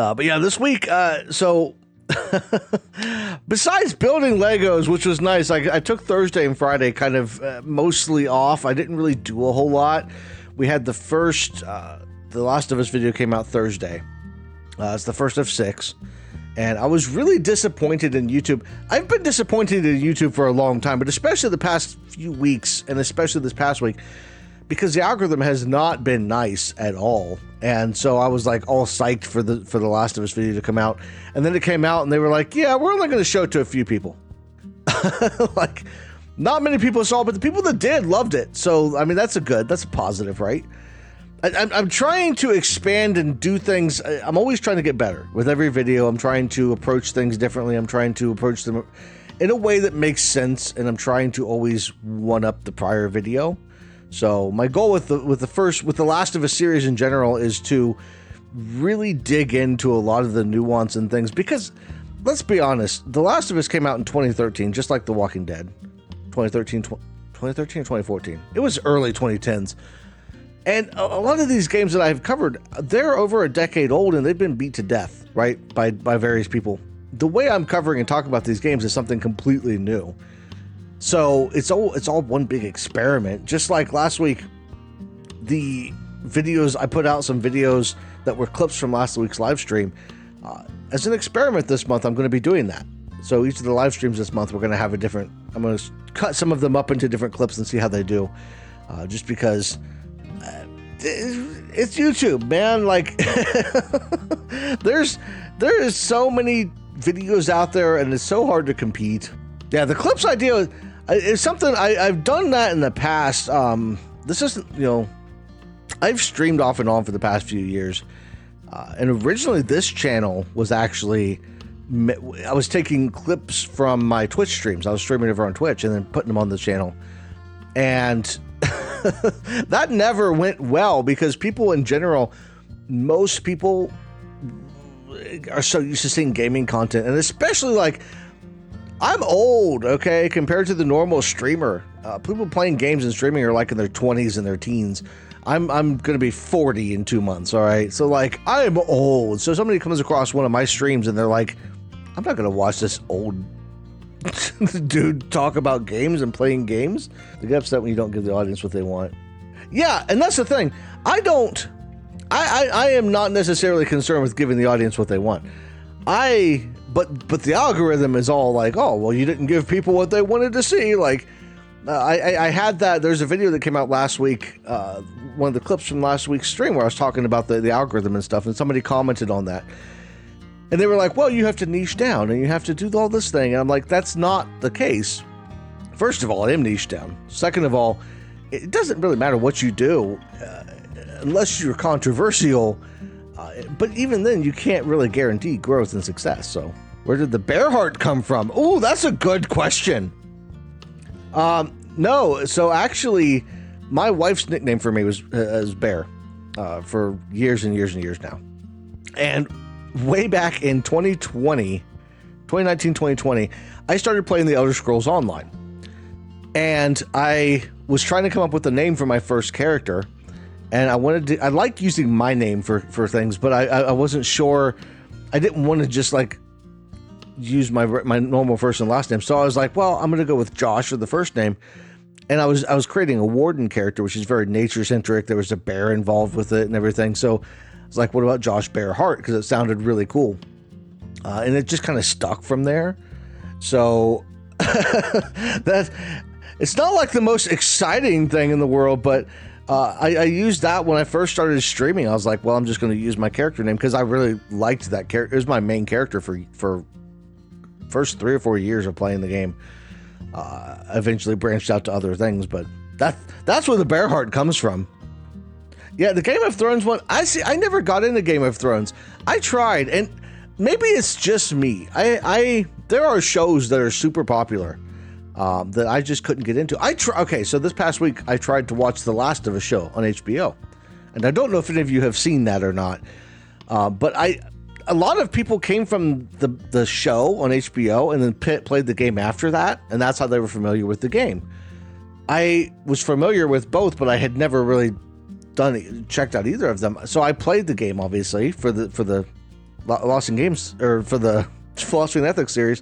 But yeah, this week, so besides building Legos, which was nice, I took Thursday and Friday kind of mostly off. I didn't really do a whole lot. We had the first, The Last of Us video came out Thursday. It's the first of 6. And I was really disappointed in YouTube. I've been disappointed in YouTube for a long time, but especially the past few weeks, and especially this past week, because the algorithm has not been nice at all. And so I was like all psyched for the Last of Us video to come out. And then it came out and they were like, yeah, we're only going to show it to a few people. Like, not many people saw it, but the people that did loved it. So, I mean, that's a positive, right? I'm trying to expand and do things. I'm always trying to get better with every video. I'm trying to approach things differently. I'm trying to approach them in a way that makes sense. And I'm trying to always one up the prior video. So my goal with the Last of Us series in general is to really dig into a lot of the nuance and things, because let's be honest, The Last of Us came out in 2013, just like The Walking Dead. 2013 or 2014. It was early 2010s. And a lot of these games that I've covered, they're over a decade old and they've been beat to death, right? By various people. The way I'm covering and talking about these games is something completely new. So it's all one big experiment. Just like last week, the videos, I put out some videos that were clips from last week's live stream. As an experiment this month, I'm going to be doing that. So each of the live streams this month, we're going to have I'm going to cut some of them up into different clips and see how they do. Just because it's YouTube, man. Like, there is so many videos out there and it's so hard to compete. Yeah, the clips idea is something I've done that in the past. This isn't, I've streamed off and on for the past few years. And originally this channel was actually, I was taking clips from my Twitch streams. I was streaming over on Twitch and then putting them on the channel. And that never went well because people in general, most people are so used to seeing gaming content, and especially like, I'm old, okay, compared to the normal streamer. People playing games and streaming are like in their 20s and their teens. I'm going to be 40 in 2 months, all right? So, like, I am old. So somebody comes across one of my streams and they're like, I'm not going to watch this old dude talk about games and playing games. They get upset when you don't give the audience what they want. Yeah, and that's the thing. I am not necessarily concerned with giving the audience what they want. But the algorithm is all like, oh, well, you didn't give people what they wanted to see. Like, I had that. There's a video that came out last week, one of the clips from last week's stream where I was talking about the algorithm and stuff, and somebody commented on that. And they were like, well, you have to niche down and you have to do all this thing. And I'm like, that's not the case. First of all, I am niche down. Second of all, it doesn't really matter what you do unless you're controversial. But even then, you can't really guarantee growth and success. So where did the Bearheart come from? Oh, that's a good question. No, so actually, my wife's nickname for me was Bear for years and years and years now. And way back in 2019, 2020, I started playing the Elder Scrolls Online. And I was trying to come up with a name for my first character. And I liked using my name for things, but I wasn't sure. I didn't want to just like use my normal first and last name. So I was like, well, I'm going to go with Josh for the first name. And I was creating a warden character, which is very nature centric. There was a bear involved with it and everything. So I was like, what about Josh Bearheart? Because it sounded really cool. And it just kind of stuck from there. So it's not like the most exciting thing in the world, but I used that when I first started streaming. I was like, well, I'm just going to use my character name because I really liked that character. It was my main character for first 3 or 4 years of playing the game. Eventually branched out to other things, but that's where the Bearheart comes from. Yeah, the Game of Thrones one, I never got into Game of Thrones. I tried, and maybe it's just me. There are shows that are super popular that I just couldn't get into. Okay, so this past week I tried to watch The Last of Us show on HBO, and I don't know if any of you have seen that or not. But a lot of people came from the show on HBO and then played the game after that, and that's how they were familiar with the game. I was familiar with both, but I had never really checked out either of them. So I played the game, obviously, for the Lost in Games, or for the Philosophy and Ethics series.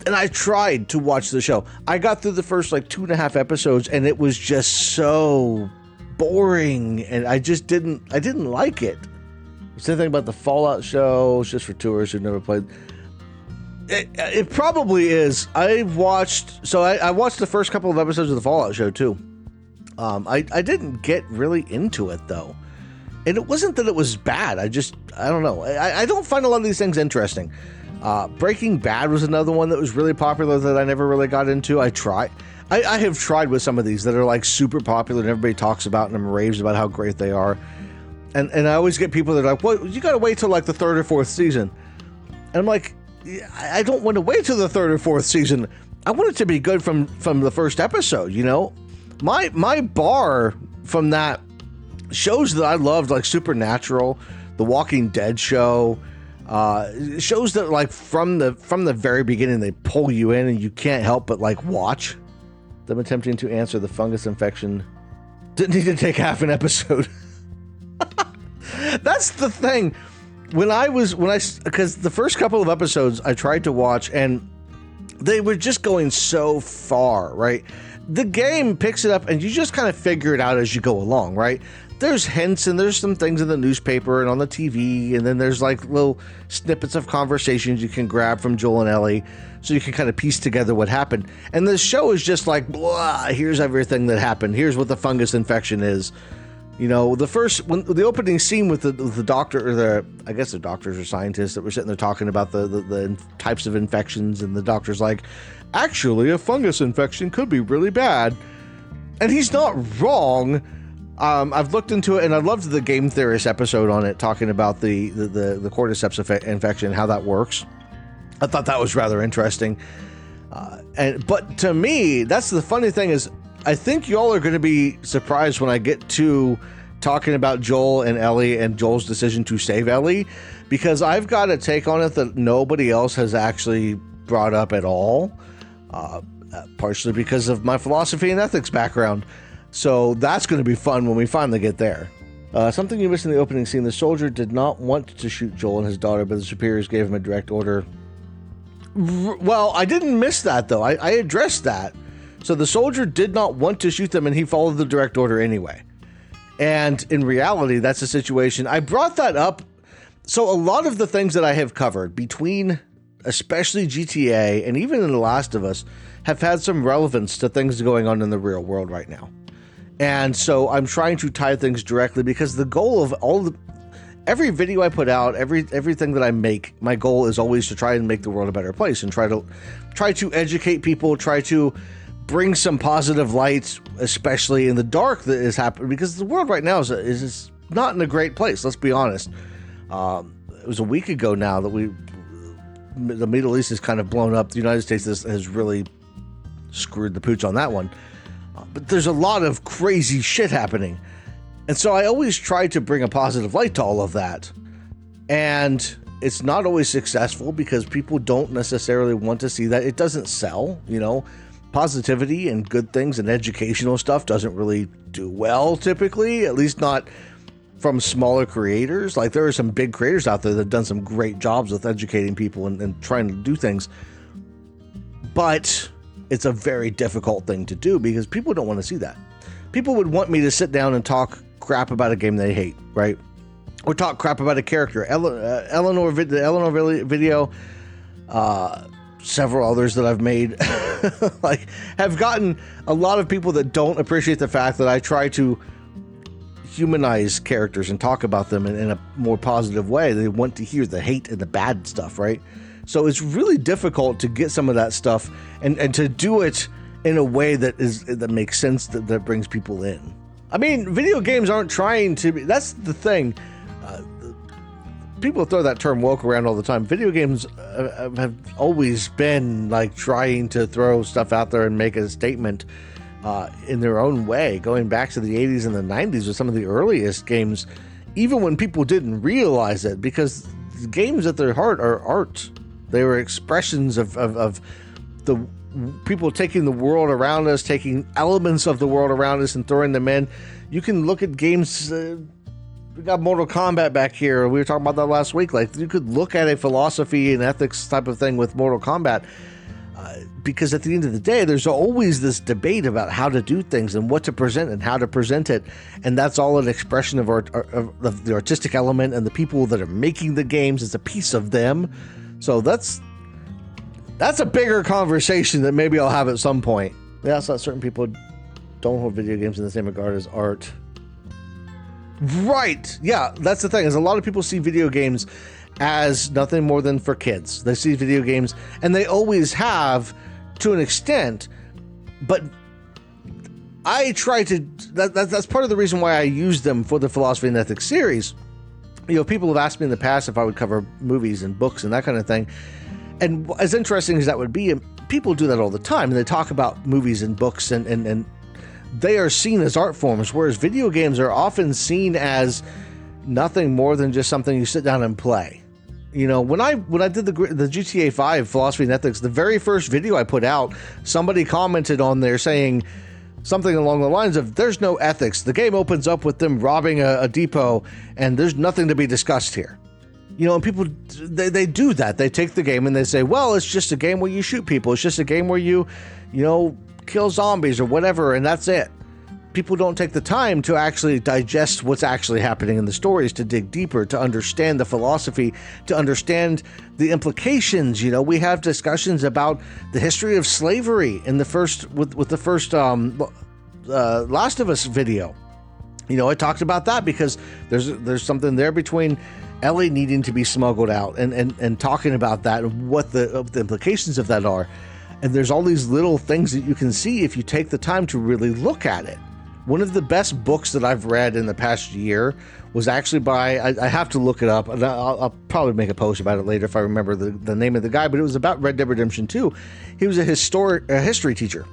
And I tried to watch the show. I got through the first like 2.5 episodes, and it was just so boring, and I didn't like it. Same thing about the Fallout show. It's just for tourists who've never played. It probably is. I watched the first couple of episodes of the Fallout show too. I didn't get really into it though. And it wasn't that it was bad. I don't know. I don't find a lot of these things interesting. Breaking Bad was another one that was really popular that I never really got into. I have tried with some of these that are like super popular and everybody talks about and raves about how great they are. And I always get people that are like, well, you got to wait till like the 3rd or 4th season. And I'm like, I don't want to wait till the 3rd or 4th season. I want it to be good from the first episode, you know? My bar from that shows that I loved, like Supernatural, The Walking Dead show, shows that like from the very beginning they pull you in and you can't help but like watch them attempting to answer the fungus infection. Didn't need to take half an episode. That's the thing. Because the first couple of episodes I tried to watch and they were just going so far, right? The game picks it up and you just kind of figure it out as you go along, right? There's hints and there's some things in the newspaper and on the TV, and then there's like little snippets of conversations you can grab from Joel and Ellie so you can kind of piece together what happened. And the show is just like, blah, here's everything that happened. Here's what the fungus infection is. You know, the opening scene with the doctor, or I guess the doctors or scientists that were sitting there talking about the types of infections, and the doctor's like, actually, a fungus infection could be really bad. And he's not wrong. I've looked into it, and I loved the Game Theorist episode on it, talking about the cordyceps infection, how that works. I thought that was rather interesting. But to me, that's the funny thing is, I think y'all are going to be surprised when I get to talking about Joel and Ellie and Joel's decision to save Ellie, because I've got a take on it that nobody else has actually brought up at all, partially because of my philosophy and ethics background. So that's going to be fun when we finally get there. Something you missed in the opening scene: the soldier did not want to shoot Joel and his daughter, but the superiors gave him a direct order. Well, I didn't miss that, though. I addressed that. So the soldier did not want to shoot them, and he followed the direct order anyway. And in reality, that's a situation. I brought that up. So a lot of the things that I have covered between especially GTA and even in The Last of Us have had some relevance to things going on in the real world right now. And so I'm trying to tie things directly, because the goal of every video I put out, everything that I make, my goal is always to try and make the world a better place and try to educate people, try to bring some positive light, especially in the dark that is happening, because the world right now is not in a great place. Let's be honest. It was a week ago now that the Middle East is kind of blown up. The United States has really screwed the pooch on that one. But there's a lot of crazy shit happening. And so I always try to bring a positive light to all of that. And it's not always successful because people don't necessarily want to see that. It doesn't sell, you know. Positivity and good things and educational stuff doesn't really do well typically, at least not from smaller creators. Like, there are some big creators out there that have done some great jobs with educating people and trying to do things. But it's a very difficult thing to do because people don't want to see that. People would want me to sit down and talk crap about a game they hate, right? Or talk crap about a character. The Eleanor video, several others that I've made, like, have gotten a lot of people that don't appreciate the fact that I try to humanize characters and talk about them in a more positive way. They want to hear the hate and the bad stuff, right? So it's really difficult to get some of that stuff and to do it in a way that makes sense, that brings people in. I mean, video games aren't trying to be, that's the thing. People throw that term woke around all the time. Video games have always been like trying to throw stuff out there and make a statement in their own way, going back to the 80s and the 90s with some of the earliest games, even when people didn't realize it, because games at their heart are art. They were expressions of the people taking the world around us, taking elements of the world around us and throwing them in. You can look at games we got Mortal Kombat back here. We were talking about that last week. Like, you could look at a philosophy and ethics type of thing with Mortal Kombat, because at the end of the day, there's always this debate about how to do things and what to present and how to present it. And that's all an expression of the artistic element, and the people that are making the games is a piece of them. So that's a bigger conversation that maybe I'll have at some point. Yeah, so certain people don't hold video games in the same regard as art. Right. Yeah, that's the thing, is a lot of people see video games as nothing more than for kids. They see video games, and they always have to an extent, but I try to, that's part of the reason why I use them for the philosophy and ethics series. You know, people have asked me in the past if I would cover movies and books and that kind of thing. And as interesting as that would be, people do that all the time, and they talk about movies and books, and they are seen as art forms, whereas video games are often seen as nothing more than just something you sit down and play. You know, when I did the GTA 5 philosophy and ethics, the very first video I put out, somebody commented on there saying something along the lines of, there's no ethics. The game opens up with them robbing a depot, and there's nothing to be discussed here. You know, and people, they do that. They take the game and they say, well, it's just a game where you shoot people. It's just a game where you kill zombies or whatever, and that's it. People don't take the time to actually digest what's actually happening in the stories, to dig deeper, to understand the philosophy, to understand the implications. You know, we have discussions about the history of slavery in the first, with the first Last of Us video. You know, I talked about that because there's something there between Ellie needing to be smuggled out and talking about that and what the implications of that are. And there's all these little things that you can see if you take the time to really look at it. One of the best books that I've read in the past year was actually by, I have to look it up, and I'll probably make a post about it later if I remember the name of the guy, but it was about Red Dead Redemption 2. He was a history teacher.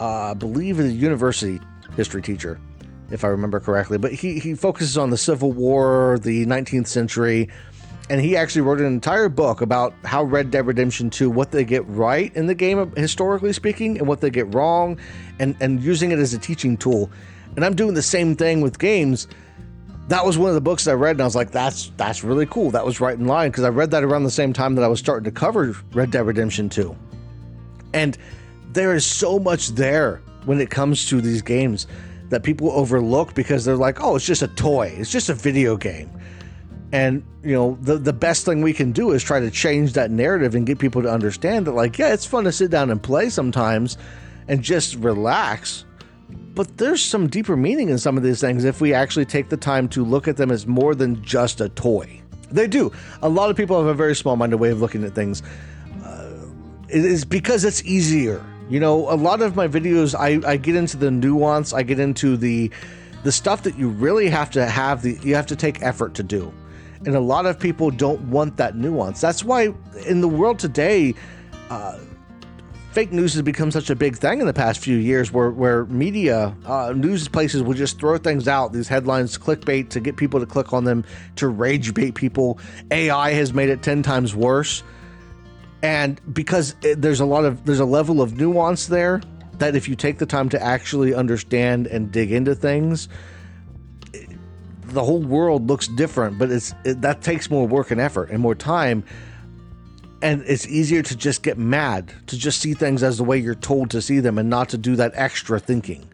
I believe a university history teacher, if I remember correctly. But he focuses on the Civil War, the 19th century, and he actually wrote an entire book about how Red Dead Redemption 2, what they get right in the game, historically speaking, and what they get wrong, and using it as a teaching tool. And I'm doing the same thing with games. That was one of the books I read, and I was like, that's really cool. That was right in line, because I read that around the same time that I was starting to cover Red Dead Redemption 2. And there is so much there when it comes to these games that people overlook because they're like, oh, it's just a toy. It's just a video game. And, you know, the best thing we can do is try to change that narrative and get people to understand that, like, yeah, it's fun to sit down and play sometimes and just relax. But there's some deeper meaning in some of these things if we actually take the time to look at them as more than just a toy. They do. A lot of people have a very small-minded way of looking at things. It is because it's easier. You know, a lot of my videos, I get into the nuance. I get into the stuff that you really have to have, you have to take effort to do. And a lot of people don't want that nuance. That's why in the world today, fake news has become such a big thing in the past few years, where media, news places will just throw things out, these headlines, clickbait, to get people to click on them, to rage bait people. AI has made it 10 times worse. And because there's a level of nuance there that if you take the time to actually understand and dig into things, the whole world looks different, but that takes more work and effort and more time. And it's easier to just get mad, to just see things as the way you're told to see them and not to do that extra thinking.